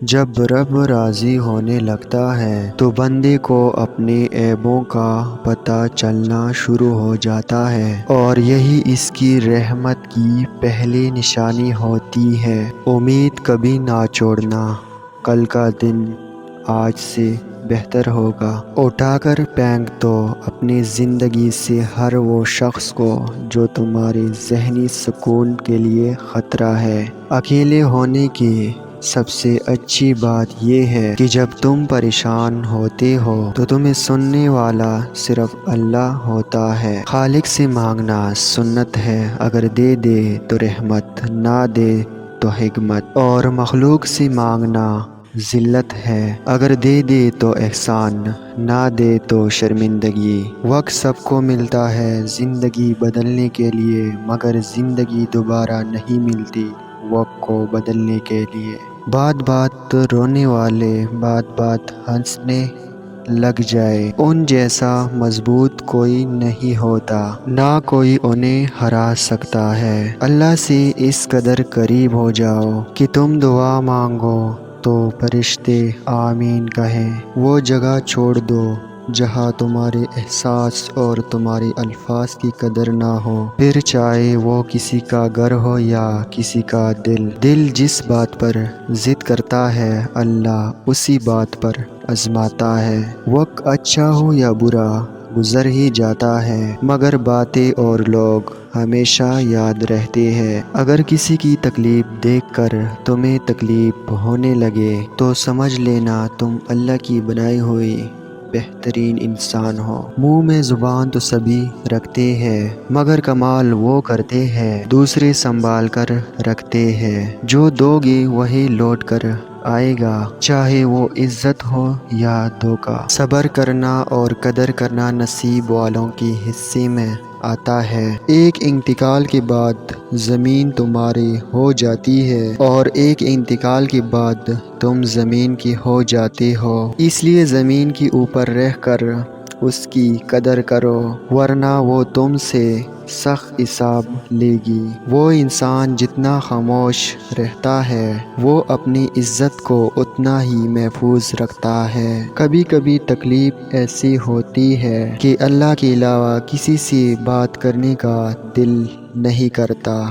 جب رب راضی ہونے لگتا ہے تو بندے کو اپنے عیبوں کا پتہ چلنا شروع ہو جاتا ہے، اور یہی اس کی رحمت کی پہلی نشانی ہوتی ہے۔ امید کبھی نہ چھوڑنا، کل کا دن آج سے بہتر ہوگا۔ اٹھا کر پھینک دو اپنی زندگی سے ہر وہ شخص کو جو تمہارے ذہنی سکون کے لیے خطرہ ہے۔ اکیلے ہونے کی سب سے اچھی بات یہ ہے کہ جب تم پریشان ہوتے ہو تو تمہیں سننے والا صرف اللہ ہوتا ہے۔ خالق سے مانگنا سنت ہے، اگر دے دے تو رحمت، نہ دے تو حکمت، اور مخلوق سے مانگنا ذلت ہے، اگر دے دے تو احسان، نہ دے تو شرمندگی۔ وقت سب کو ملتا ہے زندگی بدلنے کے لیے، مگر زندگی دوبارہ نہیں ملتی وقت کو بدلنے کے لیے۔ بات بات رونے والے بات بات ہنسنے لگ جائے، ان جیسا مضبوط کوئی نہیں ہوتا، نہ کوئی انہیں ہرا سکتا ہے۔ اللہ سے اس قدر قریب ہو جاؤ کہ تم دعا مانگو تو فرشتے آمین کہیں۔ وہ جگہ چھوڑ دو جہاں تمہارے احساس اور تمہارے الفاظ کی قدر نہ ہو، پھر چاہے وہ کسی کا گھر ہو یا کسی کا دل۔ دل جس بات پر ضد کرتا ہے اللہ اسی بات پر آزماتا ہے۔ وقت اچھا ہو یا برا گزر ہی جاتا ہے، مگر باتیں اور لوگ ہمیشہ یاد رہتے ہیں۔ اگر کسی کی تکلیف دیکھ کر تمہیں تکلیف ہونے لگے تو سمجھ لینا تم اللہ کی بنائی ہوئی بہترین انسان ہو۔ منہ میں زبان تو سبھی رکھتے ہیں، مگر کمال وہ کرتے ہیں دوسرے سنبھال کر رکھتے ہیں۔ جو دو گے وہی لوٹ کر آئے گا، چاہے وہ عزت ہو یا دھوکہ۔ صبر کرنا اور قدر کرنا نصیب والوں کے حصے میں آتا ہے۔ ایک انتقال کے بعد زمین تمہاری ہو جاتی ہے، اور ایک انتقال کے بعد تم زمین کی ہو جاتے ہو۔ اس لیے زمین کے اوپر رہ کر اس کی قدر کرو، ورنہ وہ تم سے سخت حساب لے گی۔ وہ انسان جتنا خاموش رہتا ہے وہ اپنی عزت کو اتنا ہی محفوظ رکھتا ہے۔ کبھی کبھی تکلیف ایسی ہوتی ہے کہ اللہ کے علاوہ کسی سے بات کرنے کا دل نہیں کرتا۔